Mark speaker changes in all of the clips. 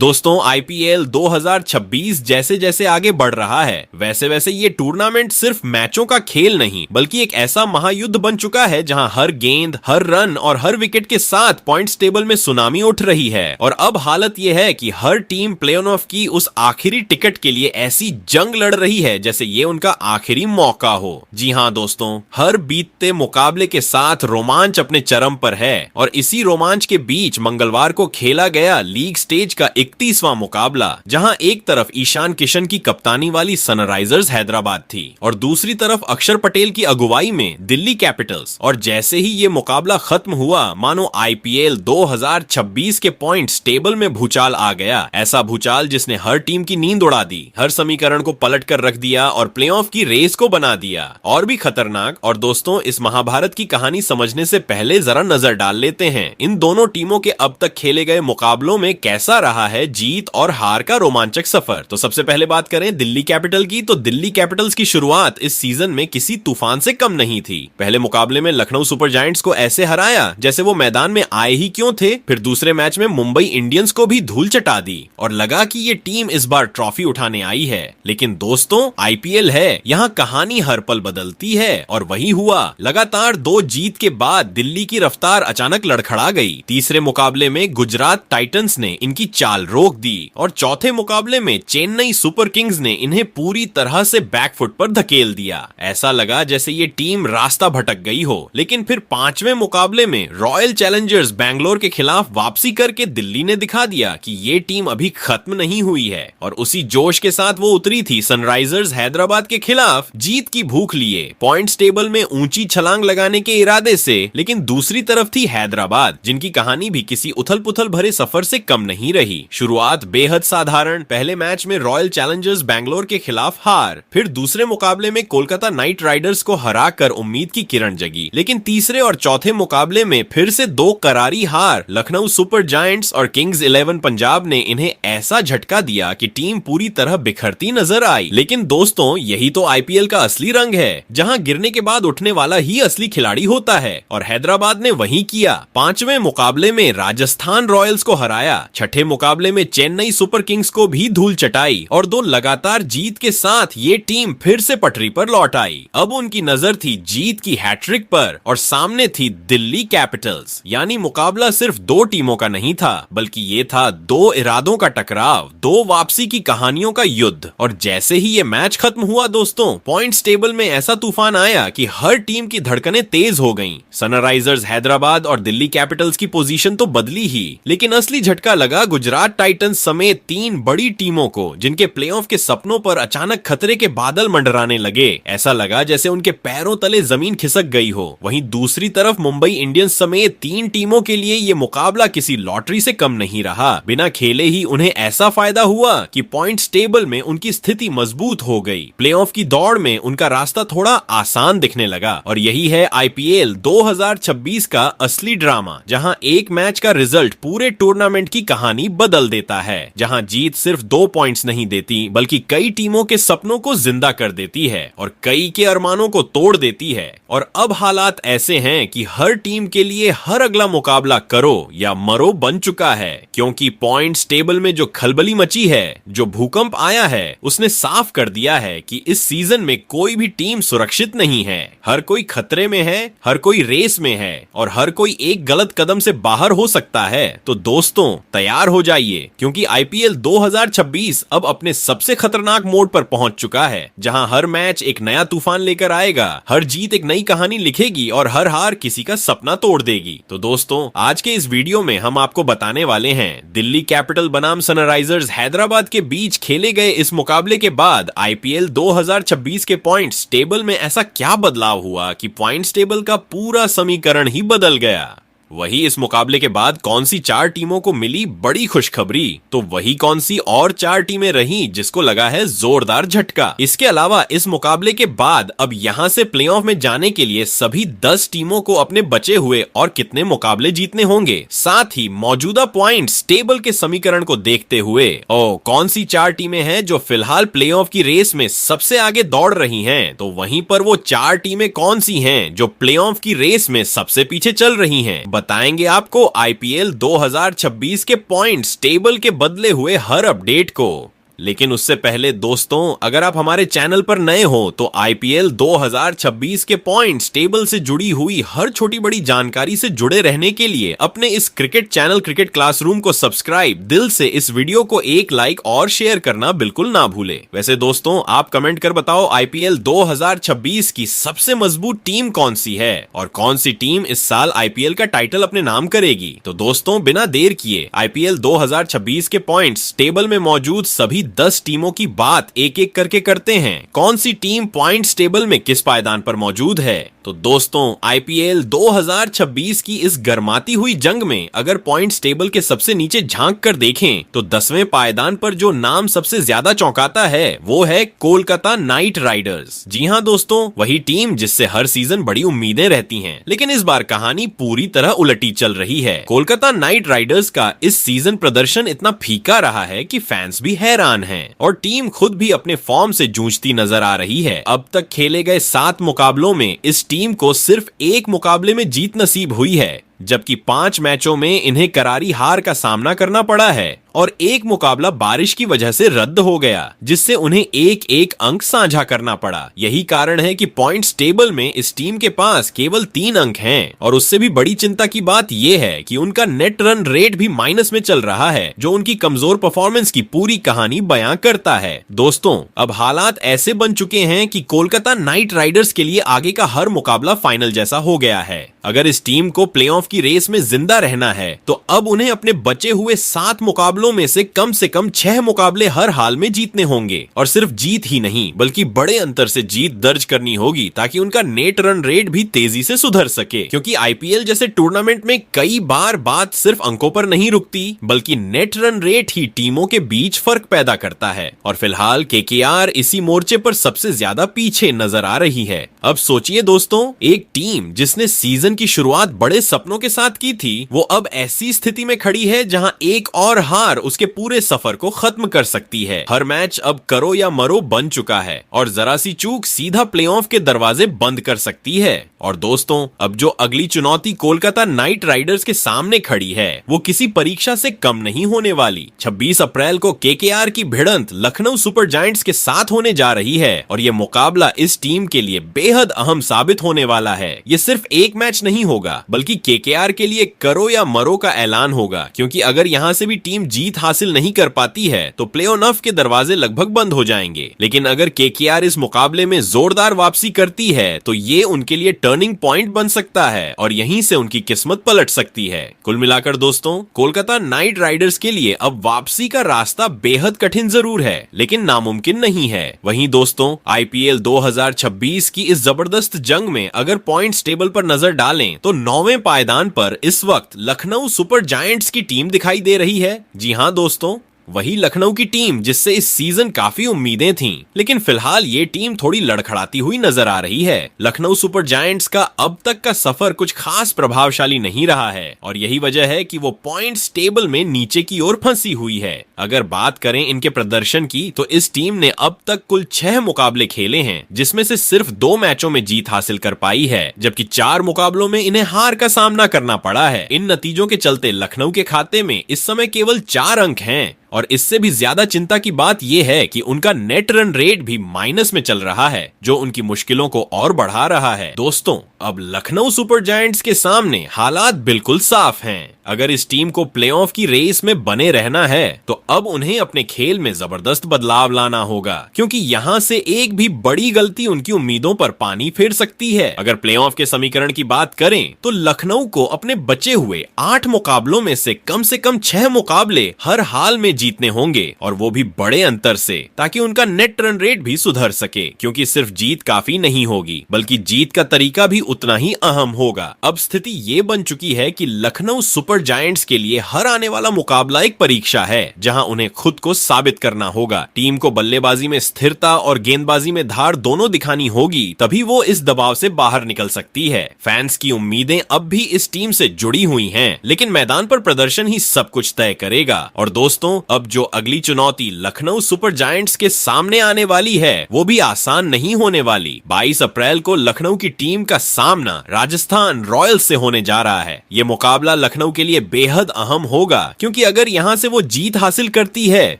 Speaker 1: दोस्तों आईपीएल 2026 जैसे जैसे आगे बढ़ रहा है वैसे वैसे ये टूर्नामेंट सिर्फ मैचों का खेल नहीं बल्कि एक ऐसा महायुद्ध बन चुका है जहां हर गेंद, हर रन और हर विकेट के साथ पॉइंट्स टेबल में सुनामी उठ रही है। और अब हालत ये है कि हर टीम प्ले ऑफ की उस आखिरी टिकट के लिए ऐसी जंग लड़ रही है जैसे ये उनका आखिरी मौका हो। जी हाँ दोस्तों, हर बीतते मुकाबले के साथ रोमांच अपने चरम पर है और इसी रोमांच के बीच मंगलवार को खेला गया लीग स्टेज का 31वां मुकाबला, जहां एक तरफ ईशान किशन की कप्तानी वाली सनराइजर्स हैदराबाद थी और दूसरी तरफ अक्षर पटेल की अगुवाई में दिल्ली कैपिटल्स। और जैसे ही ये मुकाबला खत्म हुआ मानो आईपीएल 2026 के पॉइंट्स टेबल में भूचाल आ गया। ऐसा भूचाल जिसने हर टीम की नींद उड़ा दी, हर समीकरण को पलट कर रख दिया और प्लेऑफ की रेस को बना दिया और भी खतरनाक। और दोस्तों, इस महाभारत की कहानी समझने से पहले जरा नजर डाल लेते हैं इन दोनों टीमों के अब तक खेले गए मुकाबलों में कैसा रहा है जीत और हार का रोमांचक सफर। तो सबसे पहले बात करें दिल्ली कैपिटल की, तो दिल्ली कैपिटल्स की शुरुआत इस सीजन में किसी तूफान से कम नहीं थी। पहले मुकाबले में लखनऊ सुपर जायंट्स को ऐसे हराया जैसे वो मैदान में आए ही क्यों थे। फिर दूसरे मैच में मुंबई इंडियंस को भी धूल चटा दी और लगा कि ये टीम इस बार ट्रॉफी उठाने आई है। लेकिन दोस्तों, आईपीएल है, यहाँ कहानी हर पल बदलती है और वही हुआ। लगातार 2 जीत के बाद दिल्ली की रफ्तार अचानक लड़खड़ा गई। तीसरे मुकाबले में गुजरात टाइटंस ने इनकी चाल रोक दी और चौथे मुकाबले में चेन्नई सुपर किंग्स ने इन्हें पूरी तरह से बैकफुट पर धकेल दिया। ऐसा लगा जैसे ये टीम रास्ता भटक गई हो। लेकिन फिर 5वें मुकाबले में रॉयल चैलेंजर्स बैंगलोर के खिलाफ वापसी करके दिल्ली ने दिखा दिया कि ये टीम अभी खत्म नहीं हुई है और उसी जोश के साथ वो उतरी थी सनराइजर्स हैदराबाद के खिलाफ जीत की भूख लिए, पॉइंट्स टेबल में ऊंची छलांग लगाने के इरादे से। लेकिन दूसरी तरफ थी हैदराबाद, जिनकी कहानी भी किसी उथल पुथल भरे सफर से कम नहीं रही। शुरुआत बेहद साधारण, पहले मैच में रॉयल चैलेंजर्स बैंगलोर के खिलाफ हार, फिर दूसरे मुकाबले में कोलकाता नाइट राइडर्स को हराकर उम्मीद की किरण जगी। लेकिन तीसरे और चौथे मुकाबले में फिर से 2 करारी हार, लखनऊ सुपर जायंट्स और किंग्स 11 पंजाब ने इन्हें ऐसा झटका दिया कि टीम पूरी तरह बिखरती नजर आई। लेकिन दोस्तों, यही तो आईपीएल का असली रंग है, जहां गिरने के बाद उठने वाला ही असली खिलाड़ी होता है और हैदराबाद ने वही किया। 5वें मुकाबले में राजस्थान रॉयल्स को हराया, छठे मुकाबले में चेन्नई सुपर किंग्स को भी धूल चटाई और 2 लगातार जीत के साथ ये टीम फिर से पटरी पर लौट आई। अब उनकी नजर थी जीत की हैट्रिक पर और सामने थी दिल्ली कैपिटल्स। यानी मुकाबला सिर्फ 2 टीमों का नहीं था बल्कि ये था 2 इरादों का टकराव, 2 वापसी की कहानियों का युद्ध। और जैसे ही ये मैच खत्म हुआ दोस्तों, पॉइंट्स टेबल में ऐसा तूफान आया कि हर टीम की धड़कनें तेज हो गईं। सनराइजर्स हैदराबाद और दिल्ली कैपिटल्स की पोजीशन तो बदली ही, लेकिन असली झटका लगा गुजरात टाइटंस समेत 3 बड़ी टीमों को, जिनके प्लेऑफ के सपनों पर अचानक खतरे के बादल मंडराने लगे। ऐसा लगा जैसे उनके पैरों तले जमीन खिसक गई हो। वहीं दूसरी तरफ मुंबई इंडियंस समेत 3 टीमों के लिए ये मुकाबला किसी लॉटरी से कम नहीं रहा। बिना खेले ही उन्हें ऐसा फायदा हुआ कि पॉइंट्स टेबल में उनकी स्थिति मजबूत हो गई। प्लेऑफ की दौड़ में उनका रास्ता थोड़ा आसान दिखने लगा। और यही है आईपीएल 2026 का असली ड्रामा, जहां एक मैच का रिजल्ट पूरे टूर्नामेंट की कहानी बदल देता है, जहां जीत सिर्फ 2 पॉइंट्स नहीं देती बल्कि कई टीमों के सपनों को जिंदा कर देती है और कई के अरमानों को तोड़ देती है। और अब हालात ऐसे हैं कि हर टीम के लिए हर अगला मुकाबला करो या मरो बन चुका है, क्योंकि पॉइंट्स टेबल में जो खलबली मची है, जो भूकंप आया है, उसने साफ कर दिया है कि इस सीजन में कोई भी टीम सुरक्षित नहीं है। हर कोई खतरे में है, हर कोई रेस में है और हर कोई एक गलत कदम से बाहर हो सकता है। तो दोस्तों, तैयार हो जाइए, क्योंकि आईपीएल 2026 अब अपने सबसे खतरनाक मोड पर पहुंच चुका है, जहां हर मैच एक नया तूफान लेकर आएगा, हर जीत एक नई कहानी लिखेगी और हर हार किसी का सपना तोड़ देगी। तो दोस्तों, आज के इस वीडियो में हम आपको बताने वाले हैं दिल्ली कैपिटल बनाम सनराइजर्स हैदराबाद के बीच खेले गए इस मुकाबले के बाद आईपीएल 2026 के पॉइंट्स टेबल में ऐसा क्या बदलाव हुआ कि पॉइंट्स टेबल का पूरा समीकरण ही बदल गया। वही इस मुकाबले के बाद कौन सी 4 टीमों को मिली बड़ी खुशखबरी, तो वही कौन सी और 4 टीमें रहीं जिसको लगा है जोरदार झटका। इसके अलावा इस मुकाबले के बाद अब यहां से प्लेऑफ में जाने के लिए सभी 10 टीमों को अपने बचे हुए और कितने मुकाबले जीतने होंगे, साथ ही मौजूदा पॉइंट्स टेबल के समीकरण को देखते हुए कौन सी 4 टीमें हैं जो फिलहाल प्लेऑफ की रेस में सबसे आगे दौड़ रही हैं, तो वहीं पर वो 4 टीमें कौन सी हैं जो प्लेऑफ की रेस में सबसे पीछे चल रही हैं, बताएंगे आपको आईपीएल 2026 के पॉइंट्स टेबल के बदले हुए हर अपडेट को। लेकिन उससे पहले दोस्तों, अगर आप हमारे चैनल पर नए हो तो आईपीएल 2026 के पॉइंट्स टेबल से जुड़ी हुई हर छोटी बड़ी जानकारी से जुड़े रहने के लिए अपने इस क्रिकेट चैनल क्रिकेट क्लासरूम को सब्सक्राइब दिल से इस वीडियो को एक लाइक और शेयर करना बिल्कुल ना भूले। वैसे दोस्तों, आप कमेंट कर बताओ आईपीएल 2026 की सबसे मजबूत टीम कौन सी है और कौन सी टीम इस साल आईपीएल का टाइटल अपने नाम करेगी। तो दोस्तों, बिना देर किए आईपीएल 2026 के पॉइंट्स टेबल में मौजूद सभी 10 टीमों की बात एक एक करके करते हैं। कौन सी टीम पॉइंट्स टेबल में किस पायदान पर मौजूद है। तो दोस्तों, आईपीएल 2026 की इस गर्माती हुई जंग में अगर पॉइंट्स टेबल के सबसे नीचे झांक कर देखें तो 10वें पायदान पर जो नाम सबसे ज्यादा चौंकाता है वो है कोलकाता नाइट राइडर्स। जी हां दोस्तों, वही टीम जिससे हर सीजन बड़ी उम्मीदें रहती हैं, लेकिन इस बार कहानी पूरी तरह उलटी चल रही है। कोलकाता नाइट राइडर्स का इस सीजन प्रदर्शन इतना फीका रहा है कि फैंस भी हैरान हैं और टीम खुद भी अपने फॉर्म से जूझती नजर आ रही है। अब तक खेले गए 7 मुकाबलों में इस टीम को सिर्फ एक मुकाबले में जीत नसीब हुई है, जबकि 5 मैचों में इन्हें करारी हार का सामना करना पड़ा है और एक मुकाबला बारिश की वजह से रद्द हो गया, जिससे उन्हें एक एक अंक साझा करना पड़ा। यही कारण है कि पॉइंट्स टेबल में इस टीम के पास केवल 3 अंक हैं और उससे भी बड़ी चिंता की बात यह है कि उनका नेट रन रेट भी माइनस में चल रहा है, जो उनकी कमजोर परफॉर्मेंस की पूरी कहानी बयां करता है। दोस्तों, अब हालात ऐसे बन चुके हैं कि कोलकाता नाइट राइडर्स के लिए आगे का हर मुकाबला फाइनल जैसा हो गया है। अगर इस टीम को प्लेऑफ की रेस में जिंदा रहना है तो अब उन्हें अपने बचे हुए 7 मुकाबलों में से कम 6 मुकाबले हर हाल में जीतने होंगे और सिर्फ जीत ही नहीं बल्कि बड़े अंतर से जीत दर्ज करनी होगी, ताकि उनका नेट रन रेट भी तेजी से सुधर सके। क्योंकि आईपीएल जैसे टूर्नामेंट में कई बार बात सिर्फ अंकों पर नहीं रुकती, बल्कि नेट रन रेट ही टीमों के बीच फर्क पैदा करता है और फिलहाल केकेआर इसी मोर्चे पर सबसे ज्यादा पीछे नजर आ रही है। अब सोचिए दोस्तों, एक टीम जिसने सीजन की शुरुआत बड़े सपनों के साथ की थी, वो अब ऐसी स्थिति में खड़ी है जहां एक और हार उसके पूरे सफर को खत्म कर सकती है। हर मैच अब करो या मरो बन चुका है और जरा सी चूक सीधा प्लेऑफ के दरवाजे बंद कर सकती है। और दोस्तों, अब जो अगली चुनौती कोलकाता नाइट राइडर्स के सामने खड़ी है वो किसी परीक्षा से कम नहीं होने वाली। 26 अप्रैल को केकेआर की भिड़ंत लखनऊ सुपर जायंट्स के साथ होने जा रही है और ये मुकाबला इस टीम के लिए बेहद अहम साबित होने वाला है। ये सिर्फ एक मैच नहीं होगा बल्कि केकेआर के लिए करो या मरो का ऐलान होगा, क्योंकि अगर यहां से भी टीम जीत हासिल नहीं कर पाती है तो प्ले ऑफ के दरवाजे लगभग बंद हो जाएंगे। लेकिन अगर केकेआर इस मुकाबले में जोरदार वापसी करती है तो ये उनके लिए टर्निंग पॉइंट बन सकता है और यहीं से उनकी किस्मत पलट सकती है। कुल मिलाकर दोस्तों, कोलकाता नाइट राइडर्स के लिए अब वापसी का रास्ता बेहद कठिन जरूर है, लेकिन नामुमकिन नहीं है। वहीं दोस्तों, आईपीएल 2026 की इस जबरदस्त जंग में अगर पॉइंट्स टेबल पर नजर डालें तो 9वें पायदान पर इस वक्त लखनऊ सुपर जायंट्स की टीम दिखाई दे रही है। जी हां दोस्तों, वही लखनऊ की टीम जिससे इस सीजन काफी उम्मीदें थीं, लेकिन फिलहाल ये टीम थोड़ी लड़खड़ाती हुई नजर आ रही है। लखनऊ सुपर जायंट्स का अब तक का सफर कुछ खास प्रभावशाली नहीं रहा है और यही वजह है कि वो पॉइंट्स टेबल में नीचे की ओर फंसी हुई है। अगर बात करें इनके प्रदर्शन की तो इस टीम ने अब तक कुल 6 मुकाबले खेले हैं, जिसमें से सिर्फ 2 मैचों में जीत हासिल कर पाई है, जबकि 4 मुकाबलों में इन्हें हार का सामना करना पड़ा है। इन नतीजों के चलते लखनऊ के खाते में इस समय केवल 4 अंक हैं और इससे भी ज्यादा चिंता की बात यह है कि उनका नेट रन रेट भी माइनस में चल रहा है, जो उनकी मुश्किलों को और बढ़ा रहा है। दोस्तों, अब लखनऊ सुपर जायंट्स के सामने हालात बिल्कुल साफ हैं। अगर इस टीम को प्लेऑफ की रेस में बने रहना है तो अब उन्हें अपने खेल में जबरदस्त बदलाव लाना होगा, क्योंकि यहाँ से एक भी बड़ी गलती उनकी उम्मीदों पर पानी फेर सकती है। अगर प्लेऑफ के समीकरण की बात करें तो लखनऊ को अपने बचे हुए 8 मुकाबलों में से कम 6 मुकाबले हर हाल में जीतने होंगे और वो भी बड़े अंतर से, ताकि उनका नेट रन रेट भी सुधर सके, क्योंकि सिर्फ जीत काफी नहीं होगी बल्कि जीत का तरीका भी उतना ही अहम होगा। अब स्थिति ये बन चुकी है कि लखनऊ सुपर जायंट्स के लिए हर आने वाला मुकाबला एक परीक्षा है, जहां उन्हें खुद को साबित करना होगा। टीम को बल्लेबाजी में स्थिरता और गेंदबाजी में धार दोनों दिखानी होगी, तभी वो इस दबाव से बाहर निकल सकती है। फैंस की उम्मीदें अब भी इस टीम से जुड़ी हुई हैं, लेकिन मैदान पर प्रदर्शन ही सब कुछ तय करेगा। और दोस्तों, अब जो अगली चुनौती लखनऊ सुपर जायंट्स के सामने आने वाली है वो भी आसान नहीं होने वाली। 22 अप्रैल को लखनऊ की टीम का सामना राजस्थान रॉयल्स से होने जा रहा है। ये मुकाबला लखनऊ के लिए बेहद अहम होगा, क्योंकि अगर यहाँ से वो जीत हासिल करती है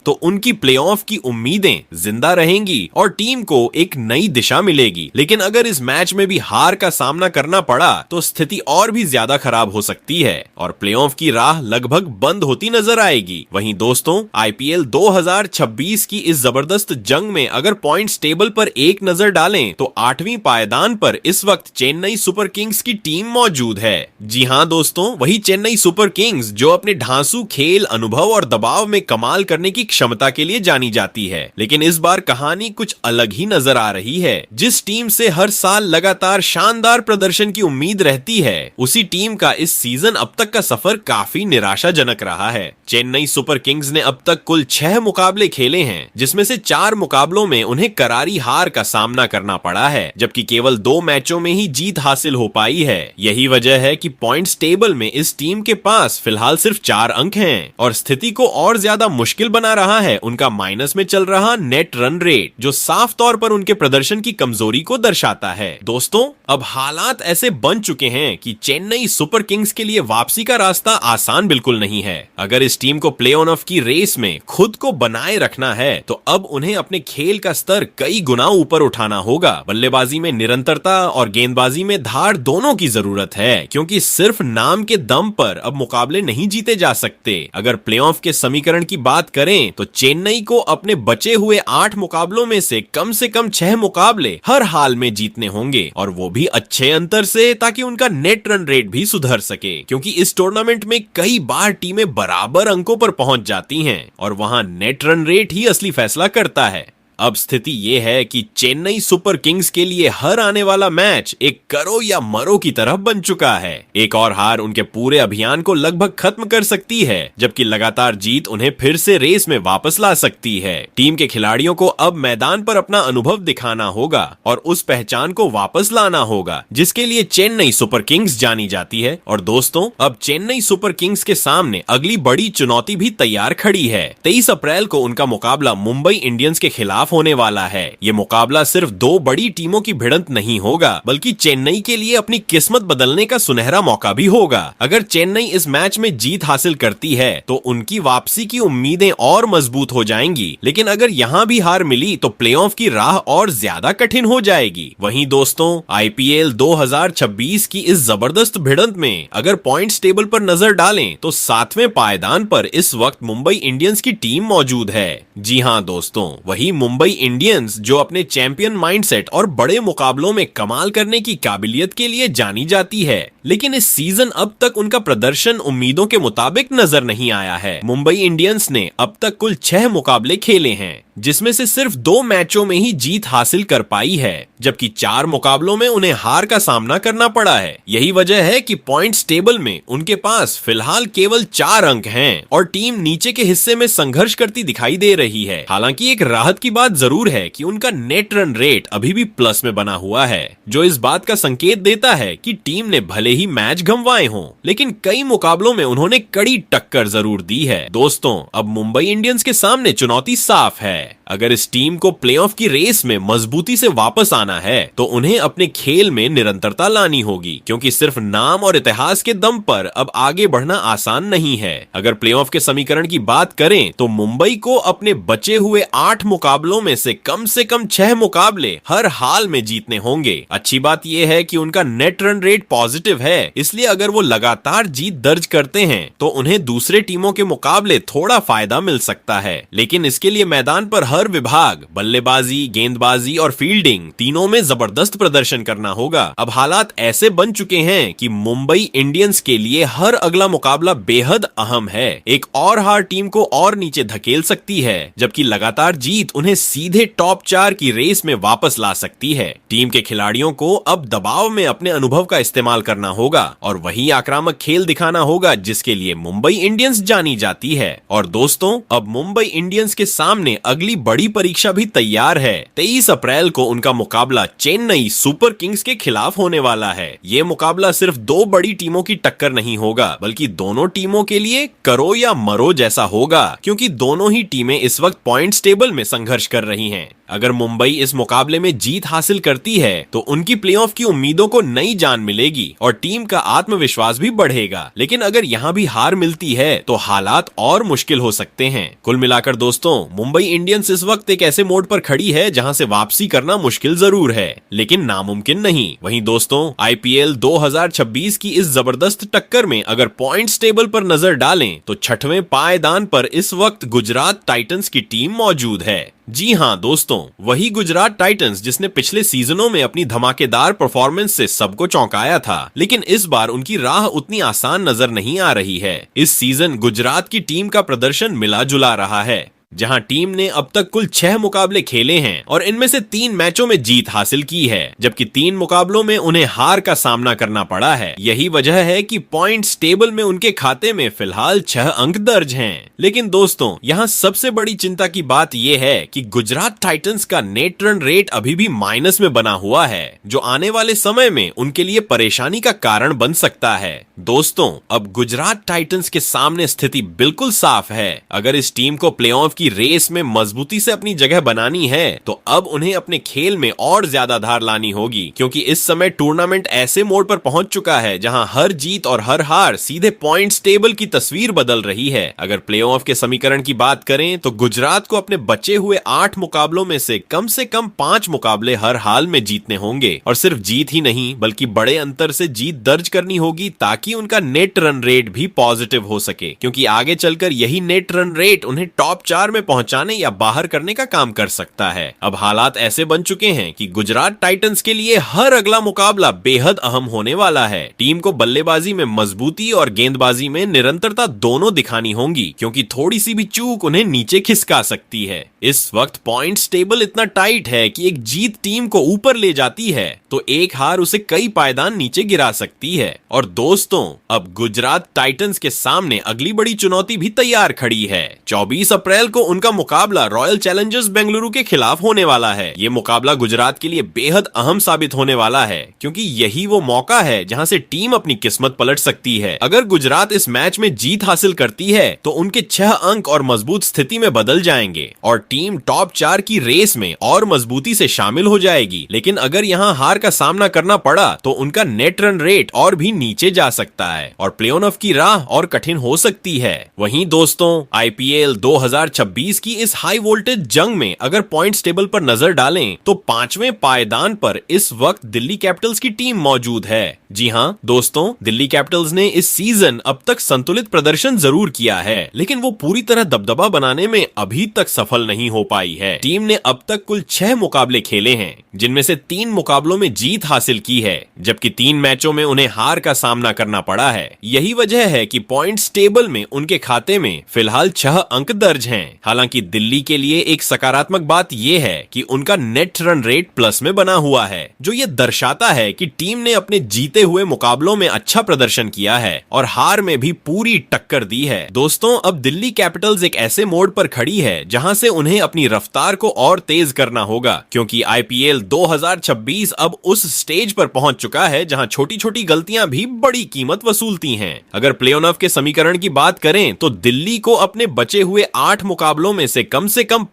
Speaker 1: तो उनकी प्लेऑफ की उम्मीदें जिंदा रहेंगी और टीम को एक नई दिशा मिलेगी। लेकिन अगर इस मैच में भी हार का सामना करना पड़ा तो स्थिति और भी ज्यादा खराब हो सकती है और प्लेऑफ की राह लगभग बंद होती नजर आएगी। वहीं दोस्तों, आईपीएल 2026 की इस जबरदस्त जंग में अगर पॉइंट्स टेबल पर एक नजर डालें तो 8वीं पायदान पर इस वक्त चेन्नई सुपर किंग्स की टीम मौजूद है। जी हां दोस्तों, वही चेन्नई सुपर किंग्स जो अपने ढांसू खेल, अनुभव और दबाव में कमाल करने की क्षमता के लिए जानी जाती है। लेकिन इस बार कहानी कुछ अलग ही नजर आ रही है। जिस टीम से हर साल लगातार शानदार प्रदर्शन की उम्मीद रहती है, उसी टीम का इस सीजन अब तक का सफर काफी निराशाजनक रहा है। चेन्नई सुपर किंग्स ने अब तक कुल 6 मुकाबले खेले हैं, जिसमें से 4 मुकाबलों में उन्हें करारी हार का सामना करना पड़ा है, जबकि केवल 2 मैचों में ही जीत हासिल हो पाई है। यही वजह है कि पॉइंट्स टेबल में इस टीम के पास फिलहाल सिर्फ 4 अंक हैं और स्थिति को और ज्यादा मुश्किल बना रहा है उनका माइनस में चल रहा नेट रन रेट, जो साफ तौर पर उनके प्रदर्शन की कमजोरी को दर्शाता है। दोस्तों, अब हालात ऐसे बन चुके हैं कि चेन्नई सुपर किंग्स के लिए वापसी का रास्ता आसान बिल्कुल नहीं है। अगर इस टीम को प्ले ऑफ की रेस में खुद को बनाए रखना है तो अब उन्हें अपने खेल का स्तर कई गुना ऊपर उठाना होगा। बल्लेबाजी में निरंतरता और गेंदबाजी में धार दोनों की जरूरत है, क्योंकि सिर्फ नाम के दम पर अब मुकाबले नहीं जीते जा सकते। अगर प्लेऑफ के समीकरण की बात करें तो चेन्नई को अपने बचे हुए 8 मुकाबलों में से कम 6 मुकाबले हर हाल में जीतने होंगे, और वो भी अच्छे अंतर से, ताकि उनका नेट रन रेट भी सुधर सके। क्योंकि इस टूर्नामेंट में कई बार टीमें बराबर अंकों पर पहुंच जाती हैं और वहां नेट रन रेट ही असली फैसला करता है। अब स्थिति ये है कि चेन्नई सुपर किंग्स के लिए हर आने वाला मैच एक करो या मरो की तरह बन चुका है। एक और हार उनके पूरे अभियान को लगभग खत्म कर सकती है, जबकि लगातार जीत उन्हें फिर से रेस में वापस ला सकती है। टीम के खिलाड़ियों को अब मैदान पर अपना अनुभव दिखाना होगा और उस पहचान को वापस लाना होगा जिसके लिए चेन्नई सुपर किंग्स जानी जाती है। और दोस्तों, अब चेन्नई सुपर किंग्स के सामने अगली बड़ी चुनौती भी तैयार खड़ी है। 23 अप्रैल को उनका मुकाबला मुंबई इंडियंस के खिलाफ होने वाला है। ये मुकाबला सिर्फ 2 बड़ी टीमों की भिड़ंत नहीं होगा, बल्कि चेन्नई के लिए अपनी किस्मत बदलने का सुनहरा मौका भी होगा। अगर चेन्नई इस मैच में जीत हासिल करती है तो उनकी वापसी की उम्मीदें और मजबूत हो जाएंगी, लेकिन अगर यहाँ भी हार मिली तो प्लेऑफ की राह और ज्यादा कठिन हो जाएगी। वहीं दोस्तों, आईपीएल 2026 की इस जबरदस्त भिड़ंत में अगर पॉइंट्स टेबल पर नजर डालें तो 7वें पायदान पर इस वक्त मुंबई इंडियंस की टीम मौजूद है। जी हाँ दोस्तों, वही मुंबई इंडियंस जो अपने चैंपियन माइंडसेट और बड़े मुकाबलों में कमाल करने की काबिलियत के लिए जानी जाती है। लेकिन इस सीजन अब तक उनका प्रदर्शन उम्मीदों के मुताबिक नजर नहीं आया है। मुंबई इंडियंस ने अब तक कुल 6 मुकाबले खेले हैं, जिसमें से सिर्फ 2 मैचों में ही जीत हासिल कर पाई है, जबकि 4 मुकाबलों में उन्हें हार का सामना करना पड़ा है। यही वजह है कि पॉइंट्स टेबल में उनके पास फिलहाल केवल 4 अंक हैं और टीम नीचे के हिस्से में संघर्ष करती दिखाई दे रही है। हालांकि एक राहत की बात जरूर है कि उनका नेट रन रेट अभी भी प्लस में बना हुआ है, जो इस बात का संकेत देता है कि टीम ने भले ही मैच गंवाए हों, लेकिन कई मुकाबलों में उन्होंने कड़ी टक्कर जरूर दी है। दोस्तों, अब मुंबई इंडियंस के सामने चुनौती साफ है। अगर इस टीम को प्लेऑफ की रेस में मजबूती से वापस आना है तो उन्हें अपने खेल में निरंतरता लानी होगी, क्योंकि सिर्फ नाम और इतिहास के दम पर अब आगे बढ़ना आसान नहीं है। अगर प्लेऑफ के समीकरण की बात करें तो मुंबई को अपने बचे हुए 8 मुकाबलों में से कम 6 मुकाबले हर हाल में जीतने होंगे। अच्छी बात यह है कि उनका नेट रन रेट पॉजिटिव है, इसलिए अगर वो लगातार जीत दर्ज करते हैं तो उन्हें दूसरे टीमों के मुकाबले थोड़ा फायदा मिल सकता है। लेकिन इसके लिए मैदान पर हर विभाग, बल्लेबाजी, गेंदबाजी और फील्डिंग तीनों में जबरदस्त प्रदर्शन करना होगा। अब हालात ऐसे बन चुके हैं कि मुंबई इंडियंस के लिए हर अगला मुकाबला बेहद अहम है। एक और हार टीम को और नीचे धकेल सकती है, जबकि लगातार जीत उन्हें सीधे टॉप 4 की रेस में वापस ला सकती है। टीम के खिलाड़ियों को अब दबाव में अपने अनुभव का इस्तेमाल करना होगा और वही आक्रामक खेल दिखाना होगा जिसके लिए मुंबई इंडियंस जानी जाती है। और दोस्तों, अब मुंबई इंडियंस के सामने अगली बड़ी परीक्षा भी तैयार है। 23 अप्रैल को उनका मुकाबला चेन्नई सुपर किंग्स के खिलाफ होने वाला है। ये मुकाबला सिर्फ दो बड़ी टीमों की टक्कर नहीं होगा, बल्कि दोनों टीमों के लिए करो या मरो जैसा होगा, क्योंकि दोनों ही टीमें इस वक्त पॉइंट्स टेबल में संघर्ष कर रही हैं। अगर मुंबई इस मुकाबले में जीत हासिल करती है तो उनकी प्लेऑफ की उम्मीदों को नई जान मिलेगी और टीम का आत्मविश्वास भी बढ़ेगा। लेकिन अगर यहाँ भी हार मिलती है तो हालात और मुश्किल हो सकते हैं। कुल मिलाकर दोस्तों, मुंबई इंडियंस इस वक्त एक ऐसे मोड़ पर खड़ी है जहाँ से वापसी करना मुश्किल जरूर है, लेकिन नामुमकिन नहीं। वहीं दोस्तों, आईपीएल 2026 की इस जबरदस्त टक्कर में अगर पॉइंट्स टेबल पर नजर डालें तो छठवें पायदान पर इस वक्त गुजरात टाइटंस की टीम मौजूद है। जी हां दोस्तों, वही गुजरात टाइटंस जिसने पिछले सीजनों में अपनी धमाकेदार परफॉर्मेंस से सबको चौंकाया था, लेकिन इस बार उनकी राह उतनी आसान नजर नहीं आ रही है। इस सीजन गुजरात की टीम का प्रदर्शन मिला जुला रहा है, जहां टीम ने अब तक कुल 6 मुकाबले खेले हैं और इनमें से 3 मैचों में जीत हासिल की है, जबकि 3 मुकाबलों में उन्हें हार का सामना करना पड़ा है। यही वजह है कि पॉइंट्स टेबल में उनके खाते में फिलहाल 6 अंक दर्ज हैं। लेकिन दोस्तों, यहां सबसे बड़ी चिंता की बात यह है कि गुजरात टाइटंस का नेट रन रेट अभी भी माइनस में बना हुआ है, जो आने वाले समय में उनके लिए परेशानी का कारण बन सकता है। दोस्तों, अब गुजरात टाइटंस के सामने स्थिति बिल्कुल साफ है। अगर इस टीम को प्लेऑफ की रेस में मजबूती से अपनी जगह बनानी है तो अब उन्हें अपने खेल में और ज्यादा धार लानी होगी, क्योंकि इस समय टूर्नामेंट ऐसे मोड़ पर पहुंच चुका है जहां हर जीत और हर हार सीधे पॉइंट्स टेबल की तस्वीर बदल रही है। अगर प्लेऑफ के समीकरण की बात करें तो गुजरात को अपने बचे हुए 8 मुकाबलों में से कम 5 मुकाबले हर हाल में जीतने होंगे, और सिर्फ जीत ही नहीं बल्कि बड़े अंतर से जीत दर्ज करनी होगी ताकि उनका नेट रन रेट भी पॉजिटिव हो सके, क्योंकि आगे चलकर यही नेट रन रेट उन्हें टॉप 4 में पहुंचाने या बाहर करने का काम कर सकता है। अब हालात ऐसे बन चुके हैं कि गुजरात टाइटंस के लिए हर अगला मुकाबला बेहद अहम होने वाला है। टीम को बल्लेबाजी में मजबूती और गेंदबाजी में निरंतरता दोनों दिखानी होंगी, क्योंकि थोड़ी सी भी चूक उन्हें नीचे खिसका सकती है। इस वक्त पॉइंट्स टेबल इतना टाइट है कि एक जीत टीम को ऊपर ले जाती है तो एक हार उसे कई पायदान नीचे गिरा सकती है। और दोस्तों, अब गुजरात टाइटंस के सामने अगली बड़ी चुनौती भी तैयार खड़ी है। 24 अप्रैल को उनका मुकाबला रॉयल चैलेंजर्स बेंगलुरु के खिलाफ होने वाला है। ये मुकाबला गुजरात के लिए बेहद अहम साबित होने वाला है, क्योंकि यही वो मौका है जहां से टीम अपनी किस्मत पलट सकती है। अगर गुजरात इस मैच में जीत हासिल करती है तो उनके 6 अंक और मजबूत स्थिति में बदल जाएंगे और टीम टॉप 4 की रेस में और मजबूती से शामिल हो जाएगी। लेकिन अगर यहाँ हार का सामना करना पड़ा तो उनका नेट रन रेट और भी नीचे जा सकता है और प्ले ऑफ की राह और कठिन हो सकती है। वहीं दोस्तों, आईपीएल 2026 की इस हाई वोल्टेज जंग में अगर पॉइंट्स टेबल पर नजर डालें तो 5वें पायदान पर इस वक्त दिल्ली कैपिटल्स की टीम मौजूद है। जी हाँ दोस्तों, दिल्ली कैपिटल्स ने इस सीजन अब तक संतुलित प्रदर्शन जरूर किया है, लेकिन वो पूरी तरह दबदबा बनाने में अभी तक सफल नहीं हो पाई है। टीम ने अब तक कुल 6 मुकाबले खेले हैं, जिनमें से 3 मुकाबलों में जीत हासिल की है, जबकि 3 मैचों में उन्हें हार का सामना करना पड़ा है। यही वजह है कि पॉइंट्स टेबल में उनके खाते में फिलहाल 6 अंक दर्ज हैं। हालांकि दिल्ली के लिए एक सकारात्मक बात यह है कि उनका नेट रन रेट प्लस में बना हुआ है, जो ये दर्शाता है कि टीम ने अपने जीते हुए मुकाबलों में अच्छा प्रदर्शन किया है और हार में भी पूरी टक्कर दी है। दोस्तों, अब दिल्ली कैपिटल्स एक ऐसे मोड़ पर खड़ी है जहां से उन्हें अपनी रफ्तार को और तेज करना होगा, क्योंकि आईपीएल 2026 अब उस स्टेज पर पहुंच चुका है जहां छोटी छोटी गलतियां भी बड़ी कीमत वसूलती हैं। अगर प्ले ऑफ के समीकरण की बात करें तो दिल्ली को अपने बचे हुए 8 मुकाबलों में से कम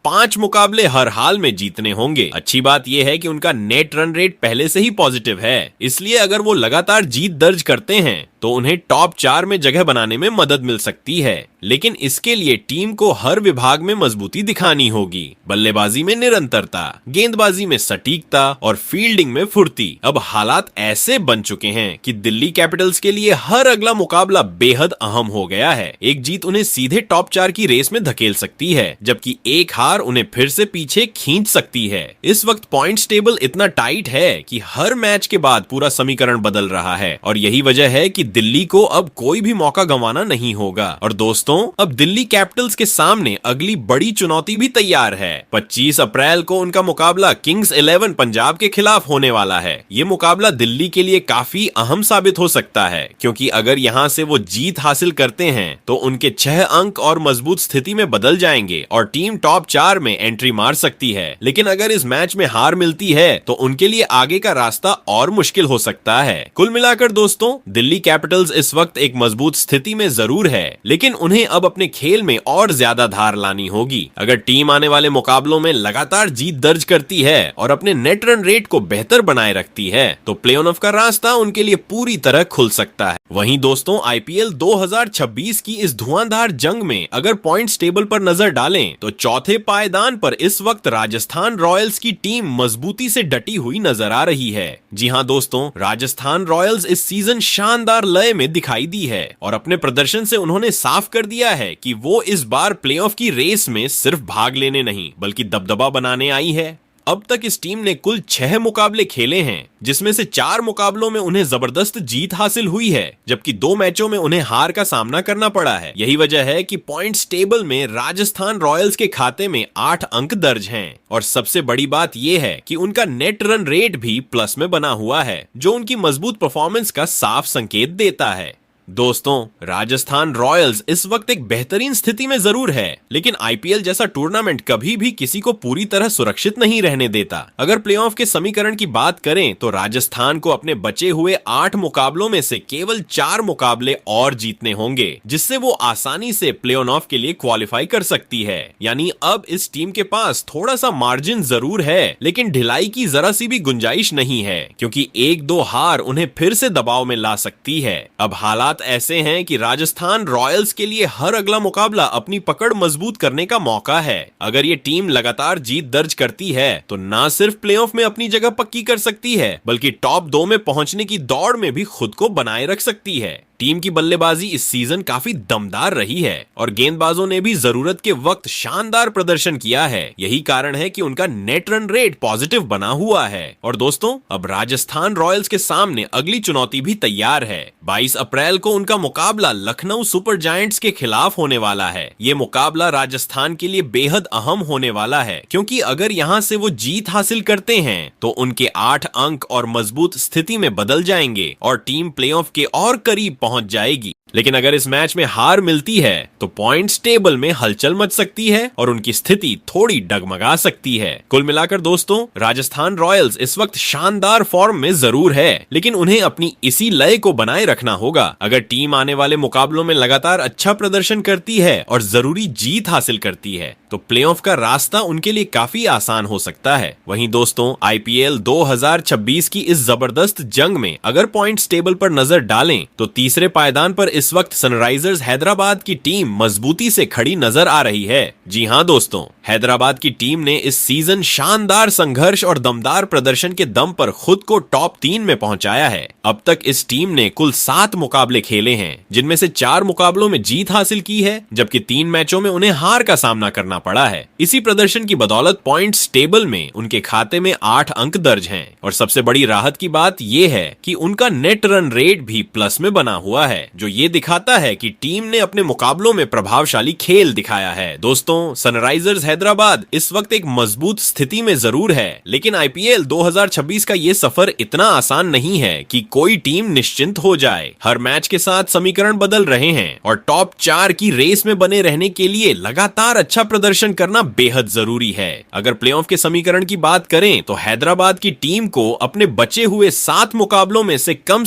Speaker 1: 5 मुकाबले हर हाल में जीतने होंगे। अच्छी बात यह है कि उनका नेट रन रेट पहले से ही पॉजिटिव है, इसलिए अगर वो लगातार जीत दर्ज करते हैं तो उन्हें टॉप 4 में जगह बनाने में मदद मिल सकती है। लेकिन इसके लिए टीम को हर विभाग में मजबूती दिखानी होगी। बल्लेबाजी में निरंतरता, गेंदबाजी में सटीकता और फील्डिंग में फुर्ती। अब हालात ऐसे बन चुके हैं कि दिल्ली कैपिटल्स के लिए हर अगला मुकाबला बेहद अहम हो गया है। एक जीत उन्हें सीधे टॉप 4 की रेस में धकेल सकती है, जबकि एक हार उन्हें फिर से पीछे खींच सकती है। इस वक्त पॉइंट्स टेबल इतना टाइट है कि हर मैच के बाद पूरा समीकरण बदल रहा है और यही वजह है कि दिल्ली को अब कोई भी मौका गंवाना नहीं होगा। और दोस्तों, अब दिल्ली कैपिटल्स के सामने अगली बड़ी चुनौती भी तैयार है। 25 अप्रैल को उनका मुकाबला किंग्स 11 पंजाब के खिलाफ होने वाला है। ये मुकाबला दिल्ली के लिए काफी अहम साबित हो सकता है, क्योंकि अगर यहाँ से वो जीत हासिल करते हैं तो उनके 6 अंक और मजबूत स्थिति में बदल जाएंगे और टीम टॉप 4 में एंट्री मार सकती है। लेकिन अगर इस मैच में हार मिलती है तो उनके लिए आगे का रास्ता और मुश्किल हो सकता है। कुल मिलाकर दोस्तों, दिल्ली कैपिटल्स इस वक्त एक मजबूत स्थिति में जरूर है, लेकिन उन्हें अब अपने खेल में और ज्यादा धार लानी होगी। अगर टीम आने वाले मुकाबलों में लगातार जीत दर्ज करती है और अपने नेट रन रेट को बेहतर बनाए रखती है तो प्ले ऑफ का रास्ता उनके लिए पूरी तरह खुल सकता है। वहीं दोस्तों, आईपीएल 2026 की इस धुआंधार जंग में अगर पॉइंट्स टेबल पर नजर डालें तो चौथे पायदान पर इस वक्त राजस्थान रॉयल्स की टीम मजबूती से डटी हुई नजर आ रही है। जी हां दोस्तों, राजस्थान रॉयल्स इस सीजन शानदार लय में दिखाई दी है और अपने प्रदर्शन से उन्होंने साफ कर दिया है कि वो इस बार प्लेऑफ की रेस में सिर्फ भाग लेने नहीं बल्कि दबदबा बनाने आई है। अब तक इस टीम ने कुल 6 मुकाबले खेले हैं, जिसमें से 4 मुकाबलों में उन्हें जबरदस्त जीत हासिल हुई है, जबकि 2 मैचों में उन्हें हार का सामना करना पड़ा है। यही वजह है कि पॉइंट्स टेबल में राजस्थान रॉयल्स के खाते में 8 अंक दर्ज हैं। और सबसे बड़ी बात यह है कि उनका नेट रन रेट भी प्लस में बना हुआ है, जो उनकी मजबूत परफॉर्मेंस का साफ संकेत देता है। दोस्तों, राजस्थान रॉयल्स इस वक्त एक बेहतरीन स्थिति में जरूर है, लेकिन आईपीएल जैसा टूर्नामेंट कभी भी किसी को पूरी तरह सुरक्षित नहीं रहने देता। अगर प्लेऑफ के समीकरण की बात करें तो राजस्थान को अपने बचे हुए 8 मुकाबलों में से केवल 4 मुकाबले और जीतने होंगे, जिससे वो आसानी से प्ले ऑफ के लिए क्वालिफाई कर सकती है। यानी अब इस टीम के पास थोड़ा सा मार्जिन जरूर है, लेकिन ढिलाई की जरा सी भी गुंजाइश नहीं है, क्योंकि 1-2 हार उन्हें फिर से दबाव में ला सकती है। अब हालात ऐसे हैं कि राजस्थान रॉयल्स के लिए हर अगला मुकाबला अपनी पकड़ मजबूत करने का मौका है। अगर ये टीम लगातार जीत दर्ज करती है तो ना सिर्फ प्लेऑफ में अपनी जगह पक्की कर सकती है, बल्कि टॉप 2 में पहुंचने की दौड़ में भी खुद को बनाए रख सकती है। टीम की बल्लेबाजी इस सीजन काफी दमदार रही है और गेंदबाजों ने भी जरूरत के वक्त शानदार प्रदर्शन किया है। यही कारण है कि उनका नेट रन रेट पॉजिटिव बना हुआ है। और दोस्तों, अब राजस्थान रॉयल्स के सामने अगली चुनौती भी तैयार है। 22 अप्रैल को उनका मुकाबला लखनऊ सुपर जायंट्स के खिलाफ होने वाला है। ये मुकाबला राजस्थान के लिए बेहद अहम होने वाला है, क्योंकि अगर यहाँ से वो जीत हासिल करते हैं तो उनके 8 अंक और मजबूत स्थिति में बदल जाएंगे और टीम प्लेऑफ के और करीब पहुंच जाएगी। लेकिन अगर इस मैच में हार मिलती है तो पॉइंट्स टेबल में हलचल मच सकती है और उनकी स्थिति थोड़ी डगमगा सकती है। कुल मिलाकर दोस्तों, राजस्थान रॉयल्स इस वक्त शानदार फॉर्म में जरूर है, लेकिन उन्हें अपनी इसी लय को बनाए रखना होगा। अगर टीम आने वाले मुकाबलों में लगातार अच्छा प्रदर्शन करती है और जरूरी जीत हासिल करती है तो प्लेऑफ का रास्ता उनके लिए काफी आसान हो सकता है। वहीं दोस्तों, आईपीएल 2026 की इस जबरदस्त जंग में अगर पॉइंट्स टेबल पर नजर डालें तो तीसरे पायदान पर इस वक्त सनराइजर्स हैदराबाद की टीम मजबूती से खड़ी नजर आ रही है। जी हां दोस्तों, हैदराबाद की टीम ने इस सीजन शानदार संघर्ष और दमदार प्रदर्शन के दम पर खुद को टॉप 3 में पहुंचाया है। अब तक इस टीम ने कुल 7 मुकाबले खेले हैं, जिनमें से 4 मुकाबलों में जीत हासिल की है, जबकि 3 मैचों में उन्हें हार का सामना करना पड़ा है। इसी प्रदर्शन की बदौलत पॉइंट्स टेबल में उनके खाते में 8 अंक दर्ज हैं और सबसे बड़ी राहत की बात यह है कि उनका नेट रन रेट भी प्लस में बना हुआ है, जो ये दिखाता है कि टीम ने अपने मुकाबलों में प्रभावशाली खेल दिखाया है। दोस्तों, सनराइजर्स हैदराबाद इस वक्त एक मजबूत स्थिति में जरूर है, लेकिन आईपीएल 2026 का ये सफर इतना आसान नहीं है कि कोई टीम निश्चिंत हो जाए। हर मैच के साथ समीकरण बदल रहे हैं और टॉप 4 की रेस में बने रहने के लिए लगातार अच्छा प्रदर्शन करना बेहद जरूरी है। अगर प्लेऑफ के समीकरण की बात करें तो हैदराबाद की टीम को अपने बचे हुए 7 मुकाबलों में से कम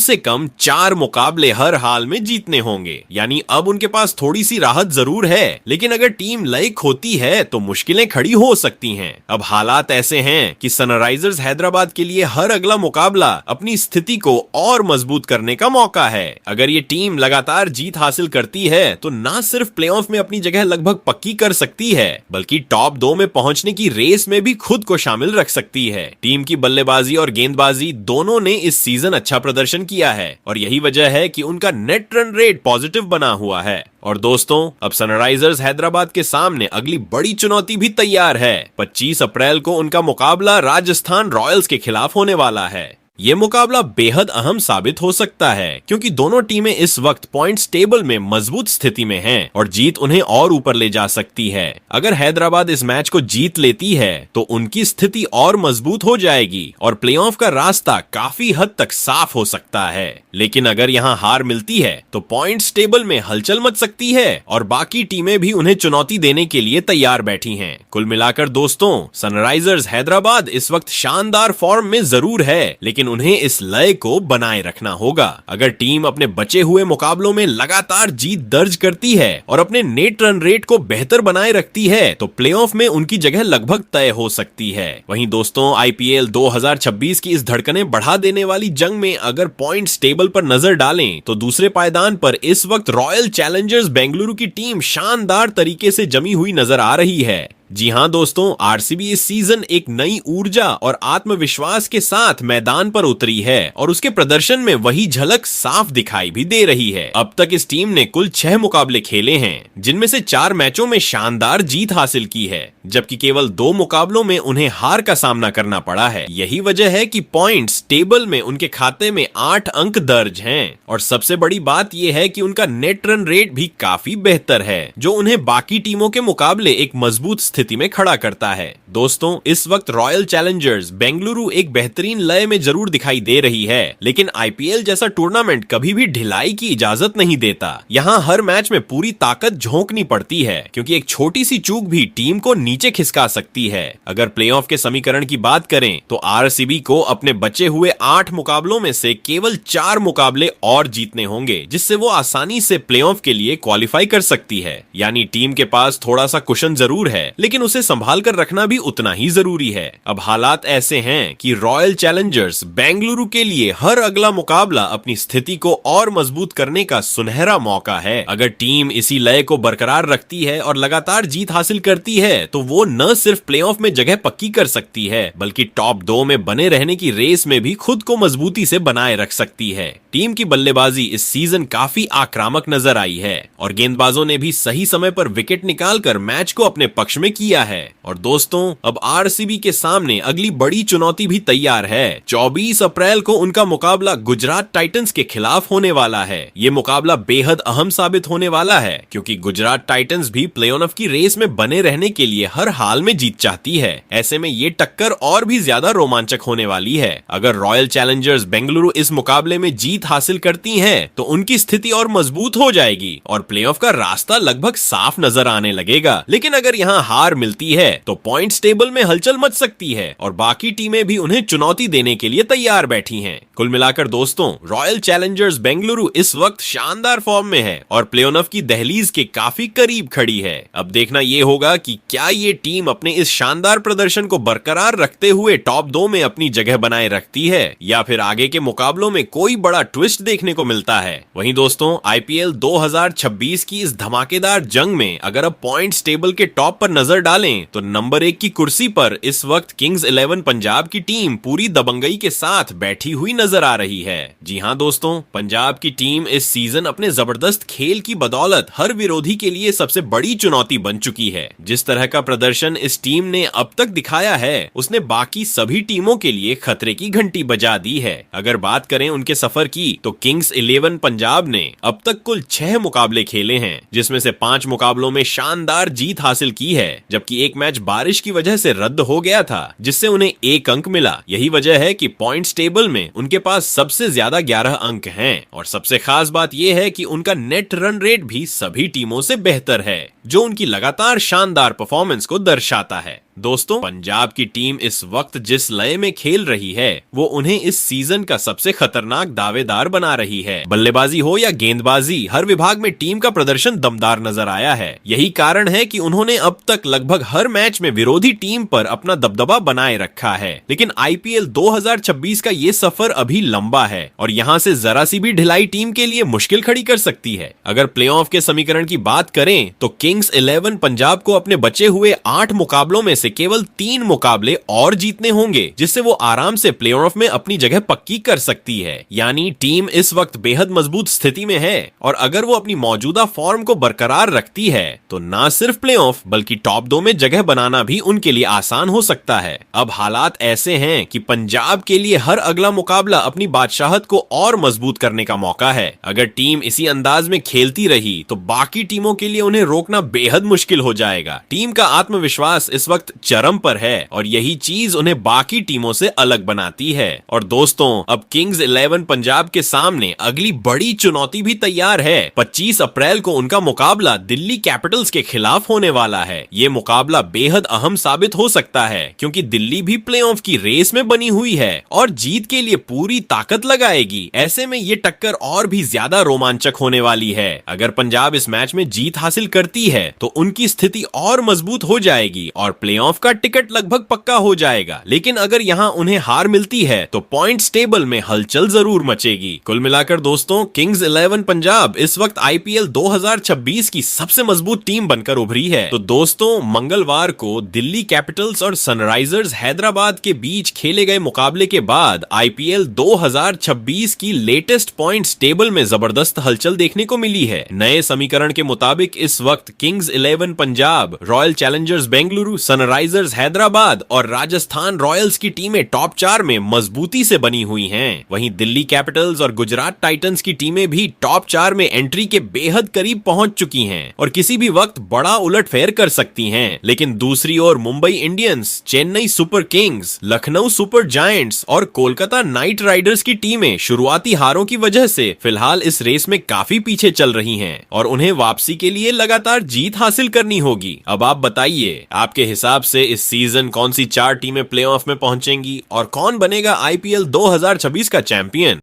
Speaker 1: 4 मुकाबले हर हाल में जीतने होंगे। यानी अब उनके पास थोड़ी सी राहत जरूर है, लेकिन अगर टीम लय होती है तो मुश्किलें खड़ी हो सकती हैं। अब हालात ऐसे हैं कि सनराइजर्स हैदराबाद के लिए हर अगला मुकाबला अपनी स्थिति को और मजबूत करने का मौका है। अगर ये टीम लगातार जीत हासिल करती है तो ना सिर्फ प्लेऑफ में अपनी जगह लगभग पक्की कर सकती है, बल्कि टॉप 2 में पहुंचने की रेस में भी खुद को शामिल रख सकती है। टीम की बल्लेबाजी और गेंदबाजी दोनों ने इस सीजन अच्छा प्रदर्शन किया है और यही वजह है कि उनका नेट रन रेट पॉजिटिव बना हुआ है। और दोस्तों, अब सनराइजर्स हैदराबाद के सामने अगली बड़ी चुनौती भी तैयार है। 25 अप्रैल को उनका मुकाबला राजस्थान रॉयल्स के खिलाफ होने वाला है। ये मुकाबला बेहद अहम साबित हो सकता है क्योंकि दोनों टीमें इस वक्त पॉइंट्स टेबल में मजबूत स्थिति में हैं और जीत उन्हें और ऊपर ले जा सकती है। अगर हैदराबाद इस मैच को जीत लेती है तो उनकी स्थिति और मजबूत हो जाएगी और प्लेऑफ का रास्ता काफी हद तक साफ हो सकता है। लेकिन अगर यहाँ हार मिलती है तो पॉइंट्स टेबल में हलचल मच सकती है और बाकी टीमें भी उन्हें चुनौती देने के लिए तैयार बैठी हैं। कुल मिलाकर दोस्तों, सनराइजर्स हैदराबाद इस वक्त शानदार फॉर्म में जरूर है, लेकिन उन्हें इस लय को बनाए रखना होगा। अगर टीम अपने बचे हुए मुकाबलों में लगातार जीत दर्ज करती है और अपने नेट रन रेट को बेहतर बनाए रखती है तो प्लेऑफ में उनकी जगह लगभग तय हो सकती है। वहीं दोस्तों, आईपीएल 2026 की इस धड़कनें बढ़ा देने वाली जंग में अगर पॉइंट्स टेबल पर नजर डालें तो दूसरे पायदान पर इस वक्त रॉयल चैलेंजर्स बेंगलुरु की टीम शानदार तरीके से जमी हुई नजर आ रही है। जी हां दोस्तों, आरसीबी इस सीजन एक नई ऊर्जा और आत्मविश्वास के साथ मैदान पर उतरी है और उसके प्रदर्शन में वही झलक साफ दिखाई भी दे रही है। अब तक इस टीम ने कुल 6 मुकाबले खेले हैं, जिनमें से 4 मैचों में शानदार जीत हासिल की है, जबकि केवल 2 मुकाबलों में उन्हें हार का सामना करना पड़ा है। यही वजह है कि पॉइंट्स टेबल में उनके खाते में 8 अंक दर्ज हैं और सबसे बड़ी बात यह है कि उनका नेट रन रेट भी काफी बेहतर है, जो उन्हें बाकी टीमों के मुकाबले एक मजबूत स्थिति में खड़ा करता है। दोस्तों, इस वक्त रॉयल चैलेंजर्स बेंगलुरु एक बेहतरीन लय में जरूर दिखाई दे रही है, लेकिन आईपीएल जैसा टूर्नामेंट कभी भी ढिलाई की इजाजत नहीं देता। यहाँ हर मैच में पूरी ताकत झोंकनी पड़ती है क्योंकि एक छोटी सी चूक भी टीम को नीचे खिसका सकती है। अगर प्लेऑफ के समीकरण की बात करें तो आरसीबी को अपने बचे हुए 8 मुकाबलों में से केवल 4 मुकाबले और जीतने होंगे, जिससे वो आसानी से प्लेऑफ के लिए क्वालिफाई कर सकती है। यानी टीम के पास थोड़ा सा कुशन जरूर है, लेकिन उसे संभाल कर रखना भी उतना ही जरूरी है। अब हालात ऐसे हैं कि रॉयल चैलेंजर्स बेंगलुरु के लिए हर अगला मुकाबला अपनी स्थिति को और मजबूत करने का सुनहरा मौका है। अगर टीम इसी लय को बरकरार रखती है और लगातार जीत हासिल करती है तो वो न सिर्फ प्लेऑफ में जगह पक्की कर सकती है, बल्कि टॉप 2 में बने रहने की रेस में भी खुद को मजबूती से बनाए रख सकती है। टीम की बल्लेबाजी इस सीजन काफी आक्रामक नजर आई है और गेंदबाजों ने भी सही समय पर विकेट निकालकर मैच को अपने पक्ष में किया है। और दोस्तों, अब आरसीबी के सामने अगली बड़ी चुनौती भी तैयार है। 24 अप्रैल को उनका मुकाबला गुजरात टाइटंस के खिलाफ होने वाला है। ये मुकाबला बेहद अहम साबित होने वाला है क्योंकि गुजरात टाइटंस भी प्ले ऑफ की रेस में बने रहने के लिए हर हाल में जीत चाहती है। ऐसे में ये टक्कर और भी ज्यादा रोमांचक होने वाली है। अगर रॉयल चैलेंजर्स बेंगलुरु इस मुकाबले में जीत हासिल करती है तो उनकी स्थिति और मजबूत हो जाएगी और प्लेऑफ का रास्ता लगभग साफ नजर आने लगेगा। लेकिन अगर यहाँ हार मिलती है तो पॉइंट्स टेबल में हलचल मच सकती है और बाकी टीमें भी उन्हें चुनौती देने के लिए तैयार बैठी हैं। कुल मिलाकर दोस्तों, रॉयल चैलेंजर्स बेंगलुरु इस वक्त शानदार फॉर्म में है और प्ले-ऑफ की दहलीज के काफी करीब खड़ी है। अब देखना यह होगा कि क्या ये टीम अपने इस शानदार प्रदर्शन को बरकरार रखते हुए टॉप 2 में अपनी जगह बनाए रखती है या फिर आगे के मुकाबलों में कोई बड़ा ट्विस्ट देखने को मिलता है। वहीं दोस्तों, आईपीएल 2026 की इस धमाकेदार जंग में अगर अब पॉइंट्स टेबल के टॉप पर नजर डालें तो नंबर 1 की कुर्सी पर इस वक्त किंग्स 11 पंजाब की टीम पूरी दबंगई के साथ बैठी हुई नजर आ रही है। जी हां दोस्तों, पंजाब की टीम इस सीजन अपने जबरदस्त खेल की बदौलत हर विरोधी के लिए सबसे बड़ी चुनौती बन चुकी है। जिस तरह का प्रदर्शन इस टीम ने अब तक दिखाया है उसने बाकी सभी टीमों के लिए खतरे की घंटी बजा दी है। अगर बात करें उनके सफर की तो किंग्स 11 पंजाब ने अब तक कुल 6 मुकाबले खेले हैं, जिसमें से 5 मुकाबलों में शानदार जीत हासिल की है, जबकि एक मैच बारिश की वजह से रद्द हो गया था जिससे उन्हें 1 अंक मिला। यही वजह है कि पॉइंट्स टेबल में उनके पास सबसे ज्यादा 11 अंक हैं और सबसे खास बात यह है कि उनका नेट रन रेट भी सभी टीमों से बेहतर है, जो उनकी लगातार शानदार परफॉर्मेंस को दर्शाता है। दोस्तों, पंजाब की टीम इस वक्त जिस लय में खेल रही है वो उन्हें इस सीजन का सबसे खतरनाक दावेदार बना रही है। बल्लेबाजी हो या गेंदबाजी, हर विभाग में टीम का प्रदर्शन दमदार नजर आया है। यही कारण है कि उन्होंने अब तक लगभग हर मैच में विरोधी टीम पर अपना दबदबा बनाए रखा है। लेकिन आईपीएल 2026 का ये सफर अभी लंबा है और यहाँ से जरा सी भी ढिलाई टीम के लिए मुश्किल खड़ी कर सकती है। अगर प्लेऑफ के समीकरण की बात करें तो किंग्स किंग्स 11 पंजाब को अपने बचे हुए 8 मुकाबलों में से केवल 3 मुकाबले और जीतने होंगे, जिससे वो आराम से प्लेऑफ में अपनी जगह पक्की कर सकती है। यानी टीम इस वक्त बेहद मजबूत स्थिति में है और अगर वो अपनी मौजूदा फॉर्म को बरकरार रखती है तो ना सिर्फ प्लेऑफ बल्कि टॉप 2 में जगह बनाना भी उनके लिए आसान हो सकता है। अब हालात ऐसे हैं कि पंजाब के लिए हर अगला मुकाबला अपनी बादशाहत को और मजबूत करने का मौका है। अगर टीम इसी अंदाज में खेलती रही तो बाकी टीमों के लिए उन्हें रोकना बेहद मुश्किल हो जाएगा। टीम का आत्मविश्वास इस वक्त चरम पर है और यही चीज उन्हें बाकी टीमों से अलग बनाती है। और दोस्तों, अब किंग्स 11 पंजाब के सामने अगली बड़ी चुनौती भी तैयार है। 25 अप्रैल को उनका मुकाबला दिल्ली कैपिटल्स के खिलाफ होने वाला है। ये मुकाबला बेहद अहम साबित हो सकता है क्योंकि दिल्ली भी प्लेऑफ की रेस में बनी हुई है और जीत के लिए पूरी ताकत लगाएगी। ऐसे में ये टक्कर और भी ज्यादा रोमांचक होने वाली है। अगर पंजाब इस मैच में जीत हासिल करती है तो उनकी स्थिति और मजबूत हो जाएगी और प्लेऑफ का टिकट लगभग पक्का हो जाएगा। लेकिन अगर यहाँ उन्हें हार मिलती है तो पॉइंट्स टेबल में हलचल जरूर मचेगी। कुल मिलाकर दोस्तों, किंग्स 11 पंजाब इस वक्त आईपीएल 2026 की सबसे मजबूत टीम बनकर उभरी है। तो दोस्तों, मंगलवार को दिल्ली कैपिटल्स और सनराइजर्स हैदराबाद के बीच खेले गए मुकाबले के बाद आईपीएल 2026 की लेटेस्ट पॉइंट्स टेबल में जबरदस्त हलचल देखने को मिली है। नए समीकरण के मुताबिक इस वक्त Kings 11 Punjab, royal Challengers Bengaluru, Sunrisers Hyderabad और राजस्थान रॉयल्स की टीमें टॉप 4 में मजबूती से बनी हुई हैं। वहीं दिल्ली कैपिटल्स और गुजरात टाइटंस की टीमें भी टॉप 4 में एंट्री के बेहद करीब पहुंच चुकी हैं और किसी भी वक्त बड़ा उलटफेर कर सकती हैं। लेकिन दूसरी ओर Mumbai Indians, Chennai super kings, Lucknow super giants और कोलकाता नाइट राइडर्स की टीमें शुरुआती हारों की वजह से फिलहाल इस रेस में काफी पीछे चल रही हैं और उन्हें वापसी के लिए लगातार जीत हासिल करनी होगी। अब आप बताइए, आपके हिसाब से इस सीजन कौन सी 4 टीमें प्लेऑफ में पहुंचेंगी और कौन बनेगा आईपीएल 2026 का चैंपियन?